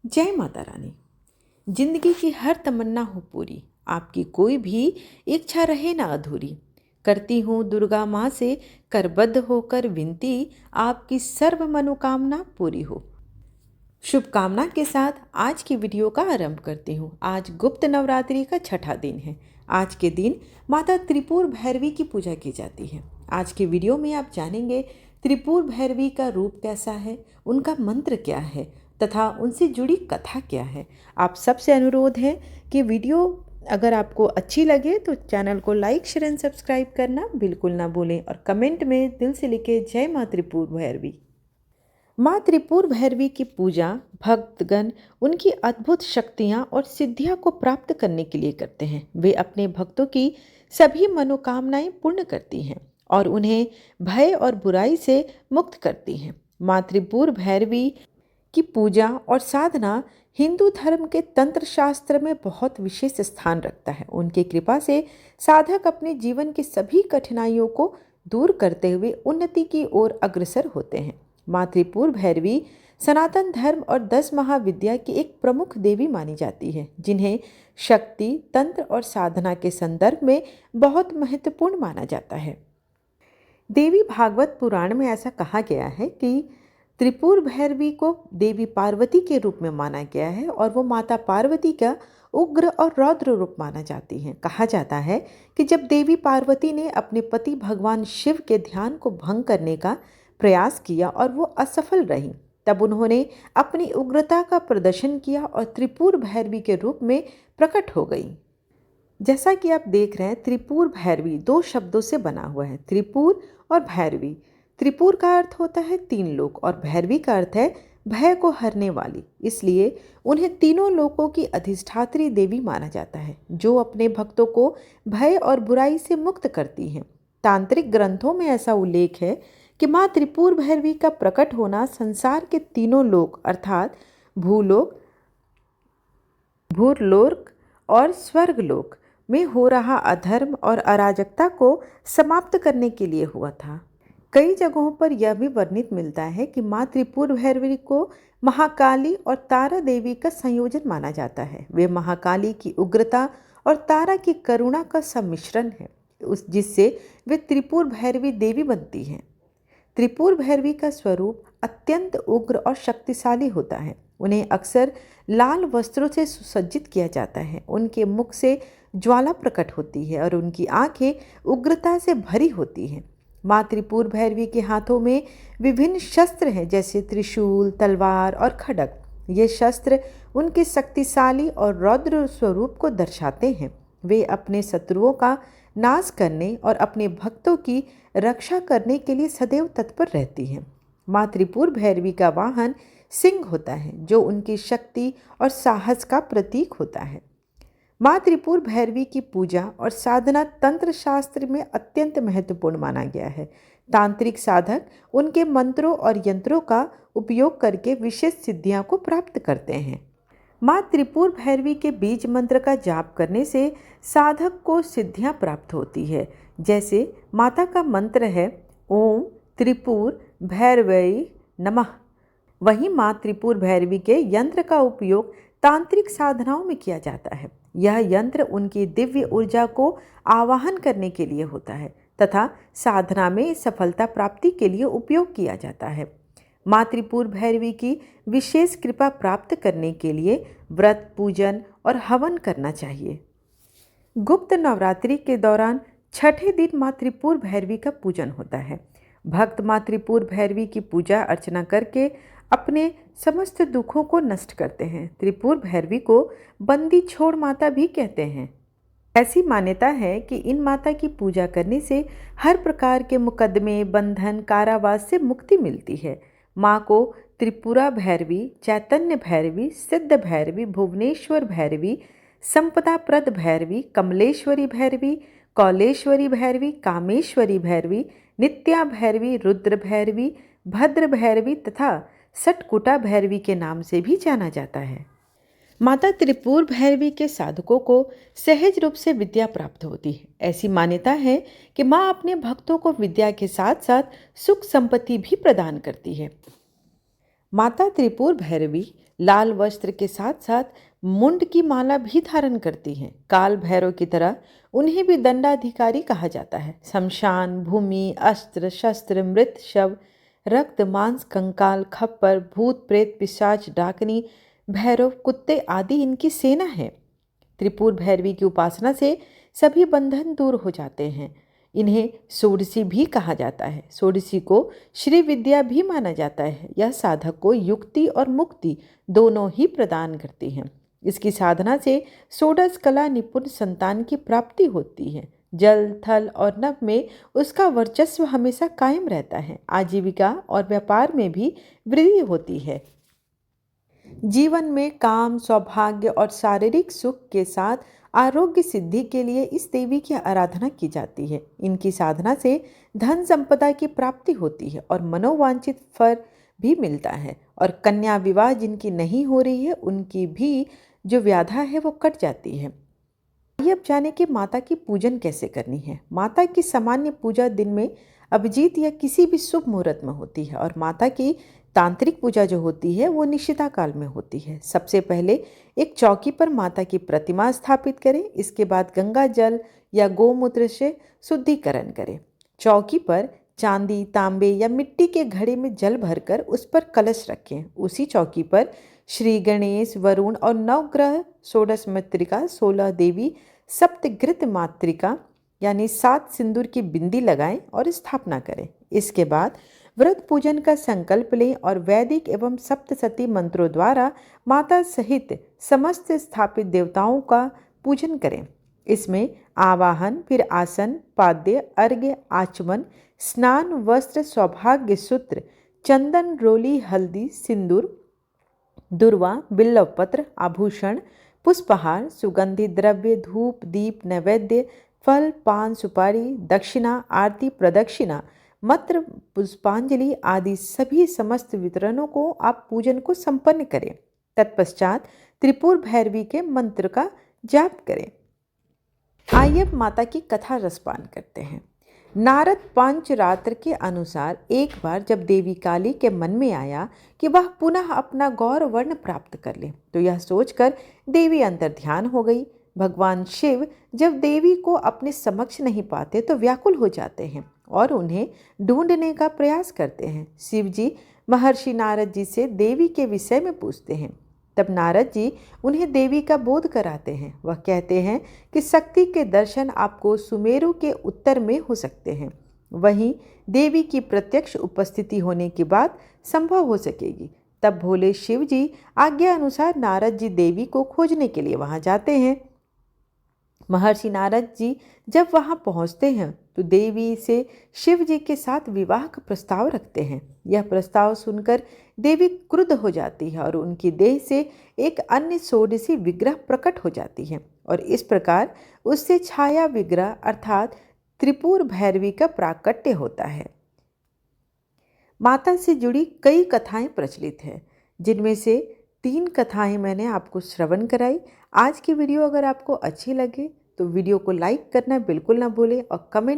जय माता रानी। जिंदगी की हर तमन्ना हो पूरी, आपकी कोई भी इच्छा रहे ना अधूरी। करती हूँ दुर्गा माँ से करबद्ध होकर विनती, आपकी सर्व मनोकामना पूरी हो। शुभकामना के साथ आज की वीडियो का आरंभ करती हूँ। आज गुप्त नवरात्रि का छठा दिन है। आज के दिन माता त्रिपुर भैरवी की पूजा की जाती है। आज के वीडियो में आप जानेंगे त्रिपुर भैरवी का रूप कैसा है, उनका मंत्र क्या है तथा उनसे जुड़ी कथा क्या है। आप सबसे अनुरोध है कि वीडियो अगर आपको अच्छी लगे तो चैनल को लाइक शेयर एंड सब्सक्राइब करना बिल्कुल ना भूलें और कमेंट में दिल से लिखे जय माँ त्रिपुर भैरवी। माँ त्रिपुर भैरवी की पूजा भक्तगण उनकी अद्भुत शक्तियाँ और सिद्धियाँ को प्राप्त करने के लिए करते हैं। वे अपने भक्तों की सभी मनोकामनाएं पूर्ण करती हैं और उन्हें भय और बुराई से मुक्त करती हैं। माँ त्रिपुर भैरवी की पूजा और साधना हिंदू धर्म के तंत्र शास्त्र में बहुत विशेष स्थान रखता है। उनकी कृपा से साधक अपने जीवन की सभी कठिनाइयों को दूर करते हुए उन्नति की ओर अग्रसर होते हैं। माँ त्रिपुर भैरवी सनातन धर्म और 10 महाविद्या की एक प्रमुख देवी मानी जाती है, जिन्हें शक्ति, तंत्र और साधना के संदर्भ में बहुत महत्वपूर्ण माना जाता है। देवी भागवत पुराण में ऐसा कहा गया है कि त्रिपुर भैरवी को देवी पार्वती के रूप में माना गया है और वो माता पार्वती का उग्र और रौद्र रूप माना जाती हैं। कहा जाता है कि जब देवी पार्वती ने अपने पति भगवान शिव के ध्यान को भंग करने का प्रयास किया और वो असफल रही, तब उन्होंने अपनी उग्रता का प्रदर्शन किया और त्रिपुर भैरवी के रूप में प्रकट हो गई। जैसा कि आप देख रहे हैं, त्रिपुर भैरवी 2 शब्दों से बना हुआ है, त्रिपुर और भैरवी। त्रिपुर का अर्थ होता है 3 लोक और भैरवी का अर्थ है भय को हरने वाली। इसलिए उन्हें तीनों लोकों की अधिष्ठात्री देवी माना जाता है, जो अपने भक्तों को भय और बुराई से मुक्त करती हैं। तांत्रिक ग्रंथों में ऐसा उल्लेख है कि माँ त्रिपुर भैरवी का प्रकट होना संसार के तीनों लोक अर्थात भूलोक, भूरलोक और स्वर्गलोक में हो रहा अधर्म और अराजकता को समाप्त करने के लिए हुआ था। कई जगहों पर यह भी वर्णित मिलता है कि माँ त्रिपुर भैरवी को महाकाली और तारा देवी का संयोजन माना जाता है। वे महाकाली की उग्रता और तारा की करुणा का सम्मिश्रण है, जिससे वे त्रिपुर भैरवी देवी बनती हैं। त्रिपुर भैरवी का स्वरूप अत्यंत उग्र और शक्तिशाली होता है। उन्हें अक्सर लाल वस्त्रों से सुसज्जित किया जाता है। उनके मुख से ज्वाला प्रकट होती है और उनकी आंखें उग्रता से भरी होती हैं। माँ त्रिपुर भैरवी के हाथों में विभिन्न शस्त्र हैं, जैसे त्रिशूल, तलवार और खड्ग। ये शस्त्र उनके शक्तिशाली और रौद्र स्वरूप को दर्शाते हैं। वे अपने शत्रुओं का नाश करने और अपने भक्तों की रक्षा करने के लिए सदैव तत्पर रहती हैं। माँ त्रिपुर भैरवी का वाहन सिंह होता है, जो उनकी शक्ति और साहस का प्रतीक होता है। माँ त्रिपुर भैरवी की पूजा और साधना तंत्र शास्त्र में अत्यंत महत्वपूर्ण माना गया है। तांत्रिक साधक उनके मंत्रों और यंत्रों का उपयोग करके विशेष सिद्धियां को प्राप्त करते हैं। माँ त्रिपुर भैरवी के बीज मंत्र का जाप करने से साधक को सिद्धियां प्राप्त होती है। जैसे माता का मंत्र है ओम त्रिपुर भैरवै नमः। वहीं माँ त्रिपुर भैरवी के यंत्र का उपयोग तांत्रिक साधनाओं में किया जाता है। यह यंत्र उनकी दिव्य ऊर्जा को आवाहन करने के लिए होता है तथा साधना में सफलता प्राप्ति के लिए उपयोग किया जाता है। माँ त्रिपुर भैरवी की विशेष कृपा प्राप्त करने के लिए व्रत, पूजन और हवन करना चाहिए। गुप्त नवरात्रि के दौरान छठे दिन माँ त्रिपुर भैरवी का पूजन होता है। भक्त माँ त्रिपुर भैरवी की पूजा अर्चना करके अपने समस्त दुखों को नष्ट करते हैं। त्रिपुर भैरवी को बंदी छोड़ माता भी कहते हैं। ऐसी मान्यता है कि इन माता की पूजा करने से हर प्रकार के मुकदमे, बंधन, कारावास से मुक्ति मिलती है। माँ को त्रिपुरा भैरवी, चैतन्य भैरवी, सिद्ध भैरवी, भुवनेश्वर भैरवी, संपदाप्रद भैरवी, कमलेश्वरी भैरवी, कौलेश्वरी भैरवी, कामेश्वरी भैरवी, नित्या भैरवी, रुद्र भैरवी, भद्र भैरवी तथा सटकुटा भैरवी के नाम से भी जाना जाता है। माता त्रिपुर भैरवी के साधकों को सहज रूप से विद्या प्राप्त होती है। ऐसी मान्यता है कि माँ अपने भक्तों को विद्या के साथ साथ सुख संपत्ति भी प्रदान करती है। माता त्रिपुर भैरवी लाल वस्त्र के साथ साथ मुंड की माला भी धारण करती हैं। काल भैरव की तरह उन्हें भी दंडाधिकारी कहा जाता है। शमशान भूमि, अस्त्र शस्त्र, मृत शव, रक्त मांस, कंकाल, खप्पर, भूत प्रेत, पिशाच, डाकनी, भैरव, कुत्ते आदि इनकी सेना है। त्रिपुर भैरवी की उपासना से सभी बंधन दूर हो जाते हैं। इन्हें षोडशी भी कहा जाता है। षोडशी को श्री विद्या भी माना जाता है। यह साधक को युक्ति और मुक्ति दोनों ही प्रदान करती है। इसकी साधना से षोडश कला निपुण संतान की प्राप्ति होती है। जल, थल और नभ में उसका वर्चस्व हमेशा कायम रहता है। आजीविका और व्यापार में भी वृद्धि होती है। जीवन में काम, सौभाग्य और शारीरिक सुख के साथ आरोग्य सिद्धि के लिए इस देवी की आराधना की जाती है। इनकी साधना से धन संपदा की प्राप्ति होती है और मनोवांछित फल भी मिलता है। और कन्या विवाह जिनकी नहीं हो रही है उनकी भी जो व्याधा है वो कट जाती है। आइए अब जाने कि माता की पूजन कैसे करनी है। माता की सामान्य पूजा दिन में अभिजीत या किसी भी शुभ मुहूर्त में होती है और माता की तांत्रिक पूजा जो होती है वो निशिता काल में होती है। सबसे पहले एक चौकी पर माता की प्रतिमा स्थापित करें। इसके बाद गंगा जल या गोमूत्र से शुद्धिकरण करें। चौकी पर चांदी, तांबे या मिट्टी के घड़े में जल भरकर उस पर कलश रखें। उसी चौकी पर श्री गणेश, वरुण और नवग्रह, षोडश मातृका, 16 देवी, सप्तघृत मातृका यानी 7 सिंदूर की बिंदी लगाएं और स्थापना करें। इसके बाद व्रत पूजन का संकल्प लें और वैदिक एवं सप्तशती मंत्रों द्वारा माता सहित समस्त स्थापित देवताओं का पूजन करें। इसमें आवाहन, फिर आसन, पाद्य, अर्घ्य, आचमन, स्नान, वस्त्र, सौभाग्य सूत्र, चंदन, रोली, हल्दी, सिंदूर, दुर्वा, बिल्व पत्र, आभूषण, पुष्पहार, सुगंधित द्रव्य, धूप, दीप, नैवेद्य, फल, पान, सुपारी, दक्षिणा, आरती, प्रदक्षिणा, मंत्र, पुष्पांजलि आदि सभी समस्त वितरणों को आप पूजन को संपन्न करें। तत्पश्चात त्रिपुर भैरवी के मंत्र का जाप करें। आइए अब माता की कथा रसपान करते हैं। नारद पंचरात्र के अनुसार एक बार जब देवी काली के मन में आया कि वह पुनः अपना गौर वर्ण प्राप्त कर ले, तो यह सोचकर देवी अंतर ध्यान हो गई। भगवान शिव जब देवी को अपने समक्ष नहीं पाते तो व्याकुल हो जाते हैं और उन्हें ढूंढने का प्रयास करते हैं। शिव जी महर्षि नारद जी से देवी के विषय में पूछते हैं। तब नारद जी उन्हें देवी का बोध कराते हैं। वह कहते हैं कि शक्ति के दर्शन आपको सुमेरु के उत्तर में हो सकते हैं, वहीं देवी की प्रत्यक्ष उपस्थिति होने की बात संभव हो सकेगी। तब भोले शिव जी आज्ञा अनुसार नारद जी देवी को खोजने के लिए वहां जाते हैं। महर्षि नारद जी जब वहां पहुंचते हैं तो देवी से शिव जी के साथ विवाह का प्रस्ताव रखते हैं। यह प्रस्ताव सुनकर देवी क्रुद्ध हो जाती है और उनकी देह से एक अन्य षोडशी विग्रह प्रकट हो जाती है और इस प्रकार उससे छाया विग्रह अर्थात त्रिपुर भैरवी का प्राकट्य होता है। माता से जुड़ी कई कथाएं प्रचलित हैं, जिनमें से 3 कथाएं मैंने आपको श्रवण कराई। आज की वीडियो अगर आपको अच्छी लगे तो वीडियो को लाइक करना बिल्कुल ना भूलें और कमेंट